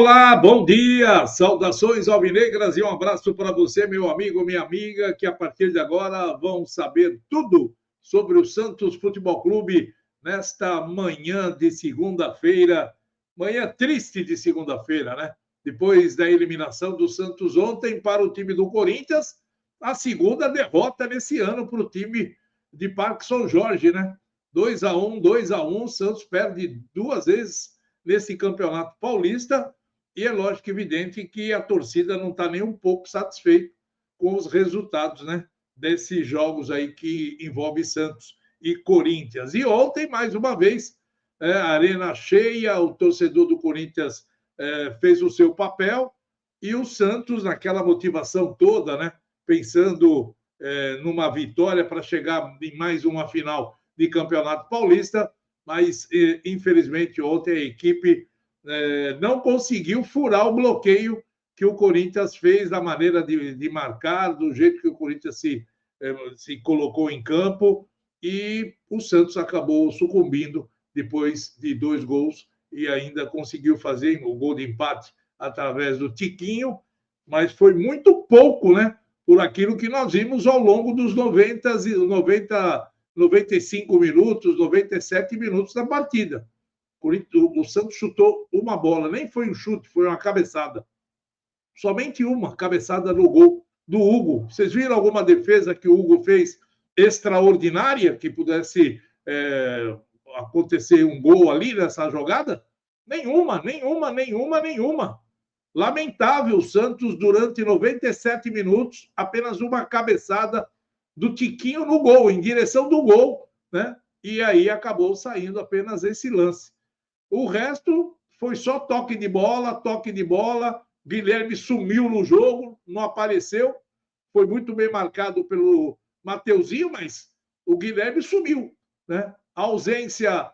Olá, bom dia, saudações alvinegras e um abraço para você, meu amigo, minha amiga, que a partir de agora vão saber tudo sobre o Santos Futebol Clube nesta manhã de segunda-feira, manhã triste de segunda-feira, né? Depois da eliminação do Santos ontem para o time do Corinthians, a segunda derrota nesse ano para o time de Parque São Jorge, né? 2-1, 2-1, Santos perde duas vezes nesse campeonato paulista. E é lógico, evidente, que a torcida não está nem um pouco satisfeita com os resultados, né, desses jogos aí que envolve Santos e Corinthians. E ontem, mais uma vez, a arena cheia, o torcedor do Corinthians fez o seu papel e o Santos, naquela motivação toda, né, pensando numa vitória para chegar em mais uma final de Campeonato Paulista, mas infelizmente ontem a equipe não conseguiu furar o bloqueio que o Corinthians fez da maneira de marcar, do jeito que o Corinthians se colocou em campo, e o Santos acabou sucumbindo depois de 2 gols e ainda conseguiu fazer o gol de empate através do Tiquinho, mas foi muito pouco, né? Por aquilo que nós vimos ao longo dos 95 minutos, 97 minutos da partida. O Santos chutou uma bola, nem foi um chute, foi uma cabeçada. Somente uma cabeçada no gol do Hugo. Vocês viram alguma defesa que o Hugo fez extraordinária que pudesse acontecer um gol ali nessa jogada? Nenhuma. Lamentável o Santos durante 97 minutos, apenas uma cabeçada do Tiquinho no gol, em direção do gol, né? E aí acabou saindo apenas esse lance. O resto foi só toque de bola. Guilherme sumiu no jogo, não apareceu. Foi muito bem marcado pelo Mateuzinho, mas o Guilherme sumiu, né? A ausência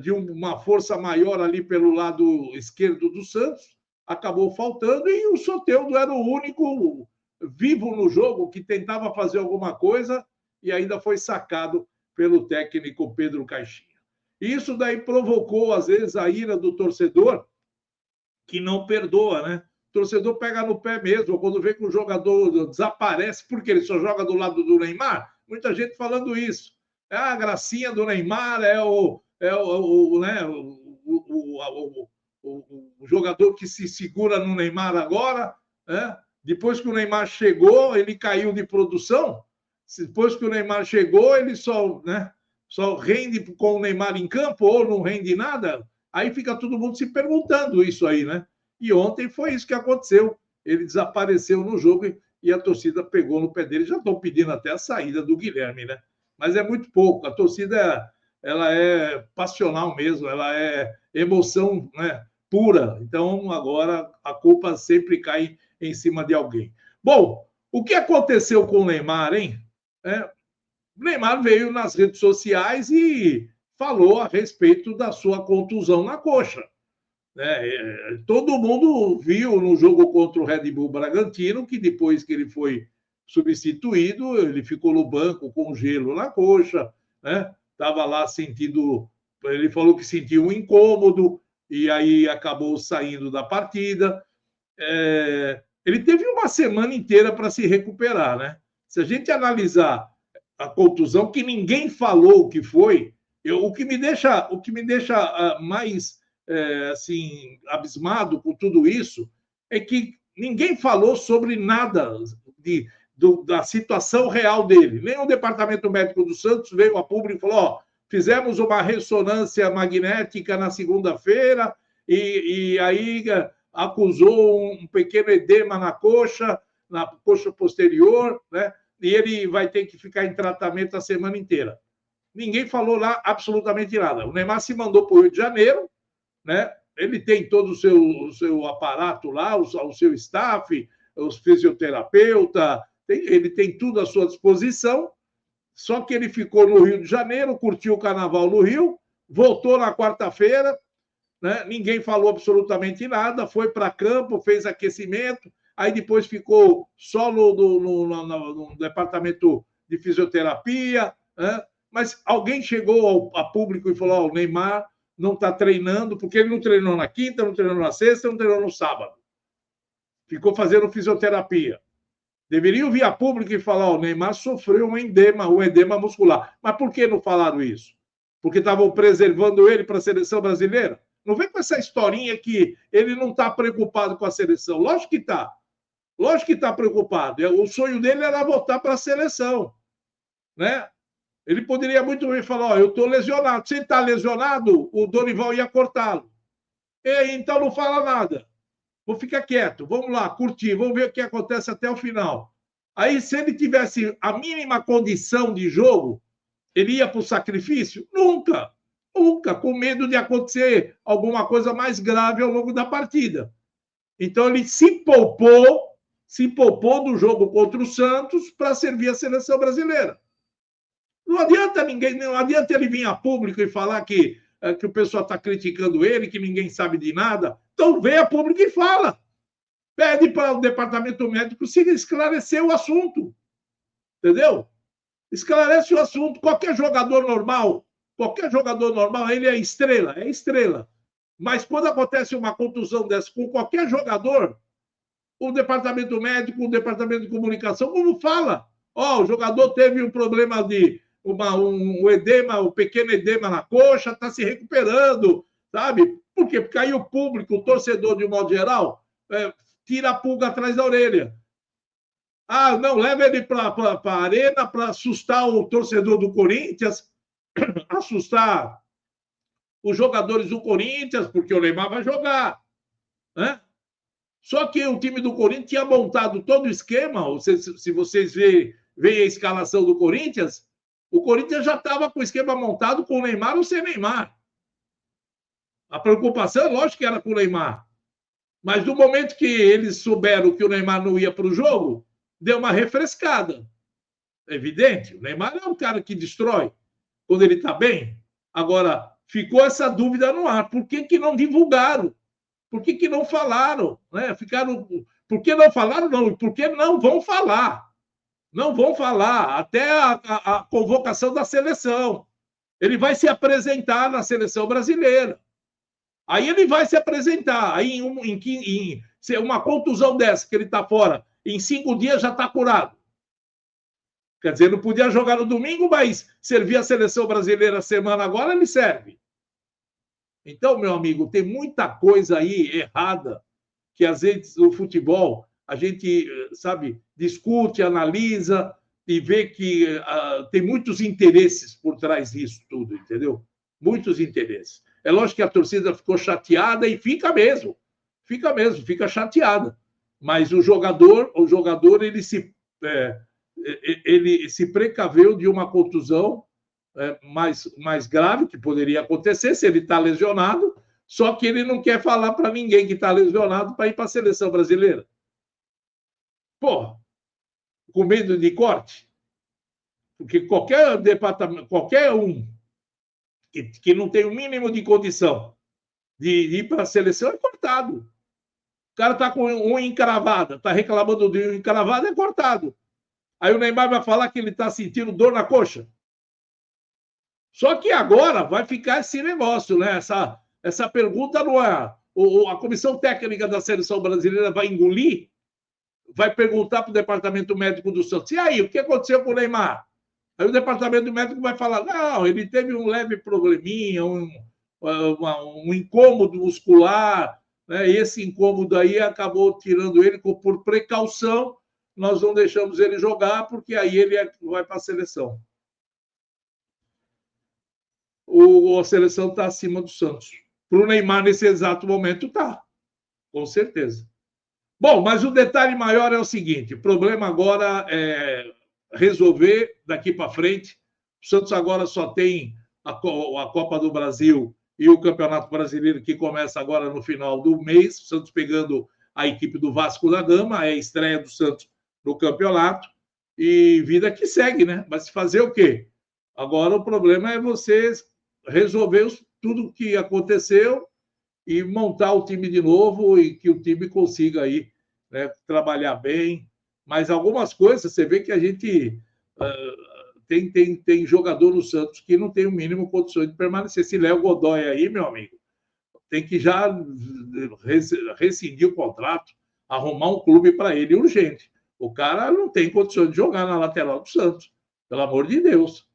de uma força maior ali pelo lado esquerdo do Santos acabou faltando e o Soteldo era o único vivo no jogo que tentava fazer alguma coisa e ainda foi sacado pelo técnico Pedro Caixinha. Isso daí provocou, às vezes, a ira do torcedor, que não perdoa, né? O torcedor pega no pé mesmo, quando vê que o jogador desaparece, porque ele só joga do lado do Neymar. Muita gente falando isso. É a gracinha do Neymar, o jogador que se segura no Neymar agora, né? Depois que o Neymar chegou, ele caiu de produção. Depois que o Neymar chegou, ele só rende com o Neymar em campo ou não rende nada, aí fica todo mundo se perguntando isso aí, né? E ontem foi isso que aconteceu. Ele desapareceu no jogo e a torcida pegou no pé dele. Já estão pedindo até a saída do Guilherme, né? Mas é muito pouco. A torcida ela é passional mesmo, ela é emoção, né, pura. Então, agora a culpa sempre cai em cima de alguém. Bom, o que aconteceu com o Neymar, hein? O Neymar veio nas redes sociais e falou a respeito da sua contusão na coxa. Todo mundo viu no jogo contra o Red Bull Bragantino que depois que ele foi substituído, ele ficou no banco com gelo na coxa, né? Estava lá sentindo, ele falou que sentiu um incômodo e aí acabou saindo da partida. Ele teve uma semana inteira para se recuperar, né? Se a gente analisar a contusão, que ninguém falou o que foi, o que me deixa mais assim, abismado com tudo isso é que ninguém falou sobre nada da situação real dele. Nem o departamento médico do Santos veio a público e falou: ó, fizemos uma ressonância magnética na segunda-feira e aí acusou um pequeno edema na coxa posterior, né? E ele vai ter que ficar em tratamento a semana inteira. Ninguém falou lá absolutamente nada. O Neymar se mandou para o Rio de Janeiro, né? Ele tem todo o seu aparato lá, o seu staff, os fisioterapeutas, ele tem tudo à sua disposição, só que ele ficou no Rio de Janeiro, curtiu o carnaval no Rio, voltou na quarta-feira, né? Ninguém falou absolutamente nada, foi para campo, fez aquecimento, aí depois ficou só no departamento de fisioterapia, né? Mas alguém chegou a público e falou: o Neymar não está treinando, porque ele não treinou na quinta, não treinou na sexta, não treinou no sábado. Ficou fazendo fisioterapia. Deveriam vir a público e falar: o Neymar sofreu um edema muscular. Mas por que não falaram isso? Porque estavam preservando ele para a seleção brasileira? Não vem com essa historinha que ele não está preocupado com a seleção. Lógico que está. Lógico que está preocupado. O sonho dele era voltar para a seleção. Né? Ele poderia muito bem falar: eu estou lesionado. Se ele está lesionado, o Dorival ia cortá-lo. Então não fala nada. Vou ficar quieto, vamos lá, curtir, vamos ver o que acontece até o final. Aí, se ele tivesse a mínima condição de jogo, ele ia para o sacrifício? Nunca, nunca, com medo de acontecer alguma coisa mais grave ao longo da partida. Então, ele se poupou do jogo contra o Santos para servir a seleção brasileira. Não adianta ele vir a público e falar que o pessoal está criticando ele, que ninguém sabe de nada. Então, vem a público e fala. Pede para o departamento médico se esclarecer o assunto. Entendeu? Esclarece o assunto. Qualquer jogador normal, ele é estrela. Mas quando acontece uma contusão dessa com qualquer jogador, o departamento médico, o departamento de comunicação, como fala? O jogador teve um problema de um edema, um pequeno edema na coxa, está se recuperando, sabe? Por quê? Porque aí o público, o torcedor, de um modo geral, tira a pulga atrás da orelha. Não, leva ele para a arena para assustar o torcedor do Corinthians, assustar os jogadores do Corinthians, porque o Neymar vai jogar. Né? Só que o time do Corinthians tinha montado todo o esquema. Se vocês veem a escalação do Corinthians, o Corinthians já estava com o esquema montado com o Neymar ou sem Neymar. A preocupação, lógico que era com o Neymar. Mas no momento que eles souberam que o Neymar não ia para o jogo, deu uma refrescada. É evidente, o Neymar é um cara que destrói quando ele está bem. Agora, ficou essa dúvida no ar. Por que não divulgaram? Por que não falaram? Né? Por que não falaram? Não, por que não vão falar? Não vão falar até a convocação da seleção. Ele vai se apresentar na seleção brasileira. Aí ele vai se apresentar. Aí, se uma contusão dessa, que ele está fora, em 5 dias já está curado. Quer dizer, não podia jogar no domingo, mas servir a seleção brasileira a semana agora, ele serve. Então, meu amigo, tem muita coisa aí errada que, às vezes, o futebol, a gente, sabe, discute, analisa e vê que tem muitos interesses por trás disso tudo, entendeu? Muitos interesses. É lógico que a torcida ficou chateada e fica chateada. Mas o jogador ele se precaveu de uma contusão mais grave que poderia acontecer se ele está lesionado, só que ele não quer falar para ninguém que está lesionado para ir para a seleção brasileira. Porra, com medo de corte? Porque qualquer departamento, qualquer um que não tem o mínimo de condição de ir para a seleção é cortado. O cara está com unha encravada, está reclamando de unha encravada, é cortado. Aí o Neymar vai falar que ele está sentindo dor na coxa. Só que agora vai ficar esse negócio, né? Essa pergunta não é. A comissão técnica da seleção brasileira vai engolir, vai perguntar para o departamento médico do Santos: e aí, o que aconteceu com o Neymar? Aí o departamento médico vai falar: não, ele teve um leve probleminha, um incômodo muscular, né? E esse incômodo aí acabou tirando ele por precaução. Nós não deixamos ele jogar, porque aí ele vai para a seleção. A seleção está acima do Santos. Para o Neymar, nesse exato momento, está. Com certeza. Bom, mas o detalhe maior é o seguinte: o problema agora é resolver daqui para frente. O Santos agora só tem a Copa do Brasil e o Campeonato Brasileiro, que começa agora no final do mês. O Santos pegando a equipe do Vasco da Gama, é a estreia do Santos no campeonato. E vida que segue, né? Mas fazer o quê? Agora o problema é vocês resolver tudo o que aconteceu e montar o time de novo e que o time consiga aí, né, trabalhar bem. Mas algumas coisas, você vê que a gente tem jogador no Santos que não tem o mínimo condições de permanecer. Esse Léo Godoy aí, meu amigo, tem que já rescindir o contrato, arrumar um clube para ele urgente. O cara não tem condições de jogar na lateral do Santos, pelo amor de Deus,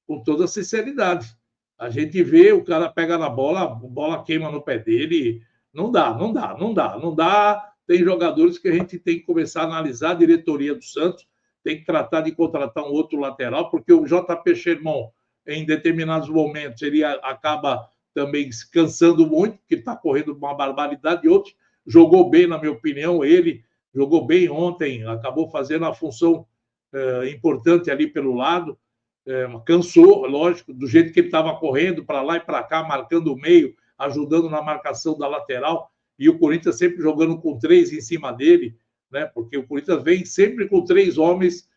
com toda sinceridade. A gente vê, o cara pega na bola, a bola queima no pé dele, não dá. Tem jogadores que a gente tem que começar a analisar, a diretoria do Santos tem que tratar de contratar um outro lateral, porque o JP Sherman, em determinados momentos, ele acaba também se cansando muito, porque está correndo uma barbaridade, e outros jogou bem, na minha opinião, ele jogou bem ontem, acabou fazendo a função importante ali pelo lado, cansou, lógico, do jeito que ele estava correndo para lá e para cá, marcando o meio, ajudando na marcação da lateral, e o Corinthians sempre jogando com 3 em cima dele, né? Porque o Corinthians vem sempre com 3 homens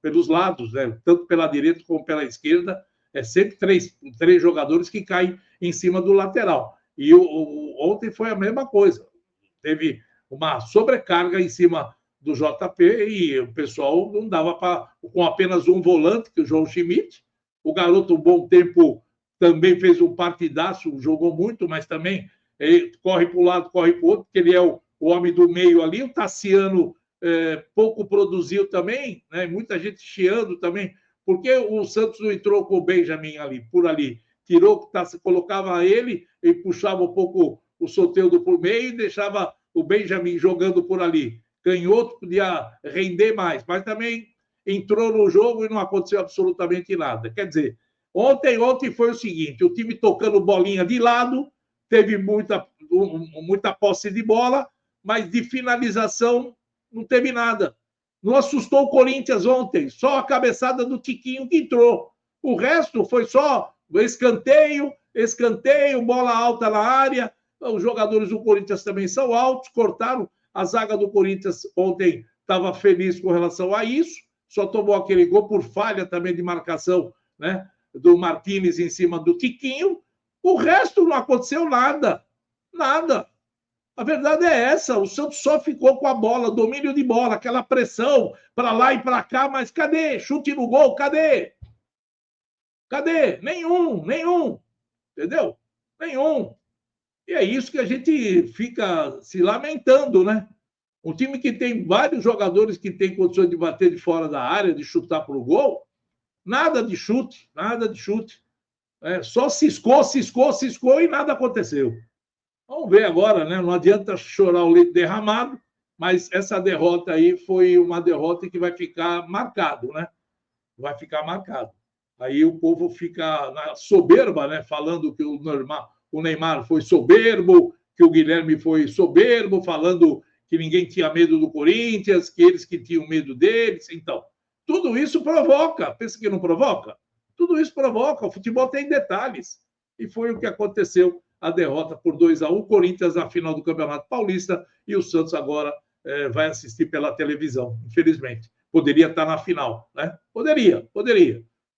pelos lados, né? Tanto pela direita como pela esquerda, sempre três jogadores que caem em cima do lateral. E ontem foi a mesma coisa. Teve uma sobrecarga em cima do JP e o pessoal não dava para... Com apenas um volante, que é o João Schmidt. O garoto, um bom tempo, também fez um partidaço, jogou muito, mas também corre para um lado, corre para o outro, porque ele é o homem do meio ali. O Tassiano pouco produziu também, né? Muita gente chiando também. Por que o Santos não entrou com o Benjamin ali, por ali? Tirou, colocava ele e puxava um pouco o Soteldo por meio e deixava o Benjamin jogando por ali. Canhoto podia render mais, mas também entrou no jogo e não aconteceu absolutamente nada. Quer dizer, ontem foi o seguinte, o time tocando bolinha de lado, teve muita posse de bola, mas de finalização não teve nada. Não assustou o Corinthians ontem, só a cabeçada do Tiquinho que entrou. O resto foi só escanteio, bola alta na área. Os jogadores do Corinthians também são altos, cortaram. A zaga do Corinthians ontem estava feliz com relação a isso, só tomou aquele gol por falha também de marcação, né, do Martínez em cima do Tiquinho. O resto não aconteceu nada. A verdade é essa, o Santos só ficou com a bola, domínio de bola, aquela pressão para lá e para cá, mas cadê? Chute no gol, cadê? Nenhum. Entendeu? Nenhum. E é isso que a gente fica se lamentando, né? Um time que tem vários jogadores que tem condições de bater de fora da área, de chutar para o gol, nada de chute. Só ciscou e nada aconteceu. Vamos ver agora, né? Não adianta chorar o leite derramado, mas essa derrota aí foi uma derrota que vai ficar marcado, né? Vai ficar marcado. Aí o povo fica na soberba, né? Falando que o Neymar foi soberbo, que o Guilherme foi soberbo, falando que ninguém tinha medo do Corinthians, que eles que tinham medo deles. Então, tudo isso provoca. Pensa que não provoca? Tudo isso provoca. O futebol tem detalhes. E foi o que aconteceu. A derrota por 2-1, Corinthians na final do Campeonato Paulista e o Santos agora vai assistir pela televisão, infelizmente. Poderia estar na final, né? Poderia,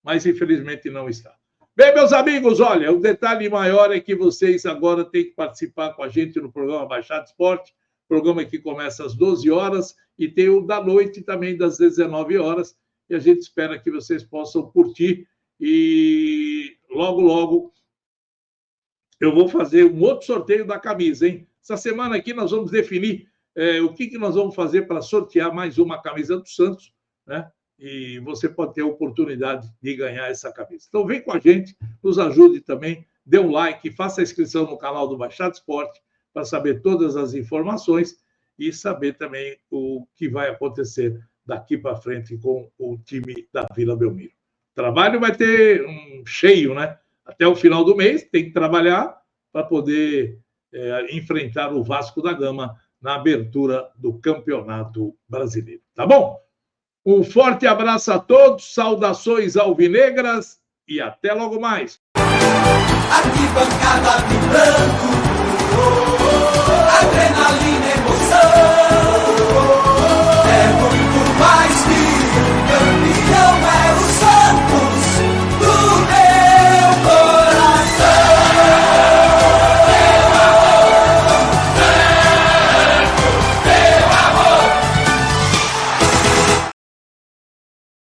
mas infelizmente não está. Bem, meus amigos, olha, o detalhe maior é que vocês agora têm que participar com a gente no programa Baixada Esporte, programa que começa às 12 horas e tem o da noite também, das 19 horas, e a gente espera que vocês possam curtir e logo eu vou fazer um outro sorteio da camisa, hein? Essa semana aqui nós vamos definir o que nós vamos fazer para sortear mais uma camisa do Santos, né? E você pode ter a oportunidade de ganhar essa camisa. Então vem com a gente, nos ajude também, dê um like, faça a inscrição no canal do Baixada Esporte para saber todas as informações e saber também o que vai acontecer daqui para frente com o time da Vila Belmiro. O trabalho vai ter cheio, né? Até o final do mês, tem que trabalhar para poder enfrentar o Vasco da Gama na abertura do Campeonato Brasileiro. Tá bom? Um forte abraço a todos, saudações alvinegras e até logo mais. Arquibancada vibrando, adrenalina, emoção.